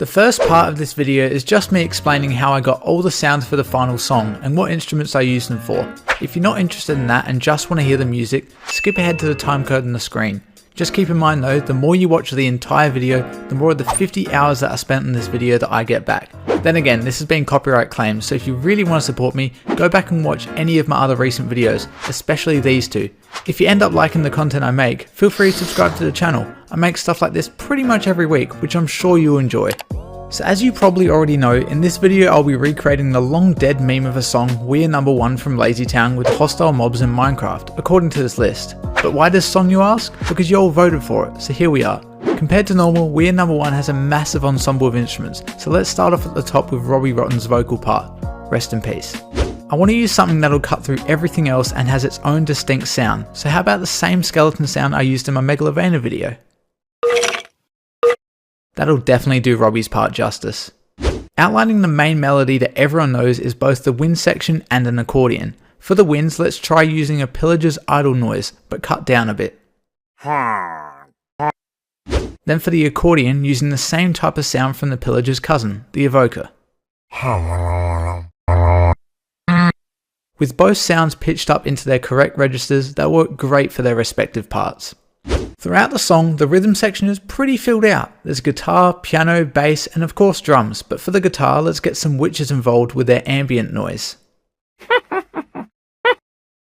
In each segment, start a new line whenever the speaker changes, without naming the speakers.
The first part of this video is just me explaining how I got all the sounds for the final song and what instruments I used them for. If you're not interested in that and just want to hear the music, skip ahead to the timecode on the screen. Just keep in mind though, the more you watch the entire video, the more of the 50 hours that I spent on this video that I get back. Then again, this has been copyright claimed, so if you really want to support me, go back and watch any of my other recent videos, especially these two. If you end up liking the content I make, feel free to subscribe to the channel. I make stuff like this pretty much every week, which I'm sure you'll enjoy. So as you probably already know, in this video I'll be recreating the long dead meme of a song, We're Number One from Lazy Town with hostile mobs in Minecraft, according to this list. But why this song, you ask? Because you all voted for it, so here we are. Compared to normal, We're Number One has a massive ensemble of instruments, so let's start off at the top with Robbie Rotten's vocal part. Rest in peace. I want to use something that'll cut through everything else and has its own distinct sound, so how about the same skeleton sound I used in my Megalovania video? That'll definitely do Robbie's part justice. Outlining the main melody that everyone knows is both the wind section and an accordion. For the winds, let's try using a pillager's idle noise, but cut down a bit. Then for the accordion, using the same type of sound from the pillager's cousin, the evoker. With both sounds pitched up into their correct registers, they'll work great for their respective parts. Throughout the song, the rhythm section is pretty filled out. There's guitar, piano, bass, and of course drums, but for the guitar, let's get some witches involved with their ambient noise.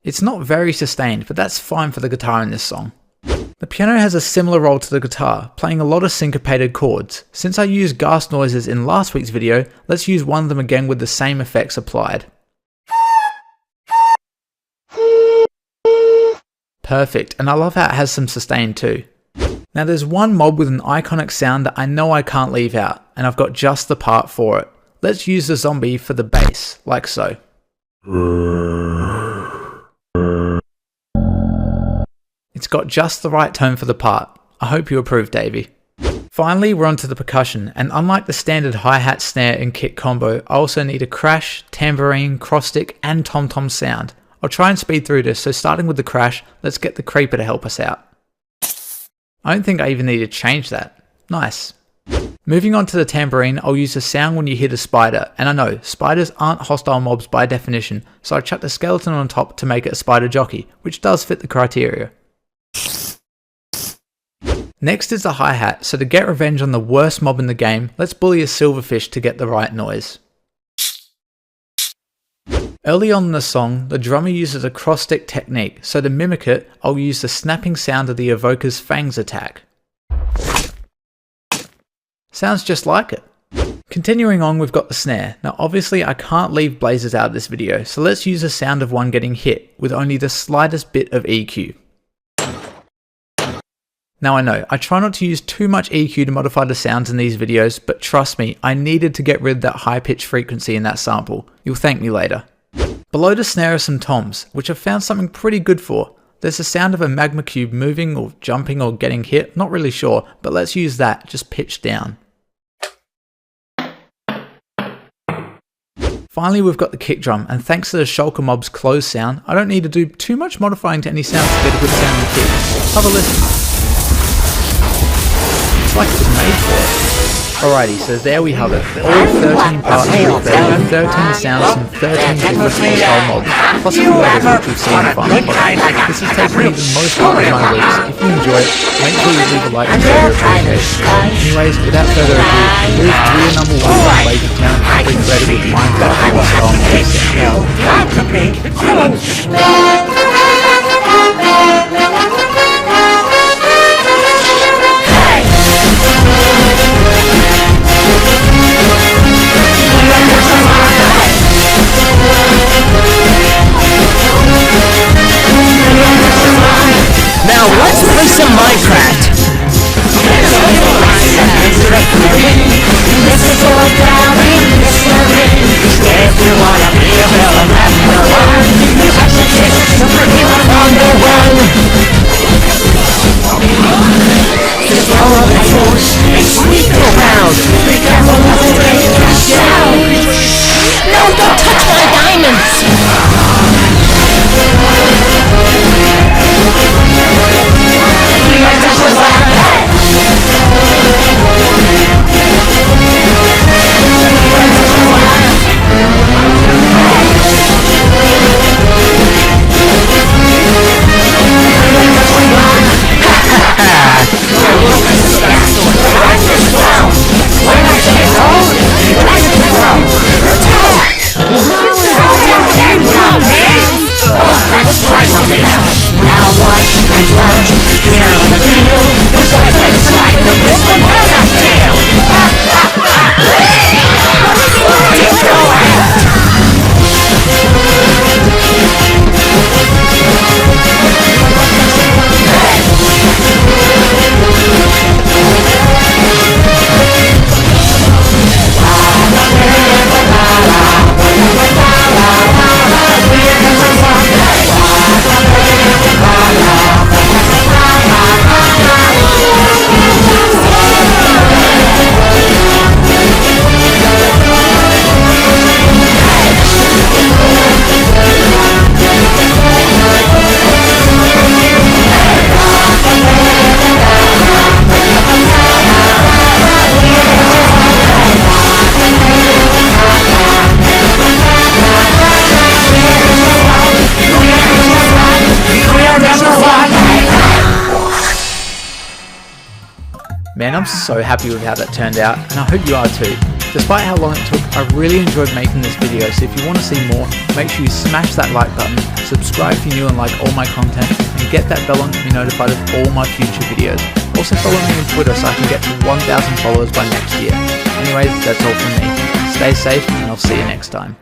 It's not very sustained, but that's fine for the guitar in this song. The piano has a similar role to the guitar, playing a lot of syncopated chords. Since I used ghast noises in last week's video, let's use one of them again with the same effects applied. Perfect, and I love how it has some sustain too. Now there's one mob with an iconic sound that I know I can't leave out, and I've got just the part for it. Let's use the zombie for the bass, like so. It's got just the right tone for the part. I hope you approve, Davey. Finally, we're onto the percussion, and unlike the standard hi-hat, snare and kick combo, I also need a crash, tambourine, cross stick and tom-tom sound. I'll try and speed through this, so starting with the crash, let's get the creeper to help us out. I don't think I even need to change that. Nice. Moving on to the tambourine, I'll use the sound when you hit a spider, and I know, spiders aren't hostile mobs by definition, so I chucked a skeleton on top to make it a spider jockey, which does fit the criteria. Next is the hi-hat, so to get revenge on the worst mob in the game, let's bully a silverfish to get the right noise. Early on in the song, the drummer uses a cross stick technique, so to mimic it, I'll use the snapping sound of the evoker's fangs attack. Sounds just like it. Continuing on, we've got the snare. Now obviously I can't leave blazes out of this video, so let's use the sound of one getting hit, with only the slightest bit of EQ. Now I know, I try not to use too much EQ to modify the sounds in these videos, but trust me, I needed to get rid of that high pitch frequency in that sample. You'll thank me later. Below the snare are some toms, which I've found something pretty good for. There's the sound of a magma cube moving or jumping or getting hit, not really sure, but let's use that, just pitched down. Finally we've got the kick drum, and thanks to the shulker mob's close sound, I don't need to do too much modifying to any sounds to get a good sounding kick. Have a listen. It's like it was made for it. Alrighty, so there we have it. All 13 parts recreated, 13 sounds from 13 different hostile mobs, plus a few others which we've seen in the final product. This has taken me the most part of my weeks. If you enjoy it, make sure you leave a like and share your appreciation. Anyways, without further ado, here's We're Number One from Lazy Town, recreated with Minecraft hostile mobs.
Now let's play some Minecraft!
Man, I'm so happy with how that turned out, and I hope you are too. Despite how long it took, I really enjoyed making this video, so if you want to see more, make sure you smash that like button, subscribe if you're new and like all my content, and get that bell on to be notified of all my future videos. Also follow me on Twitter so I can get to 1,000 followers by next year. Anyways, that's all from me. Stay safe, and I'll see you next time.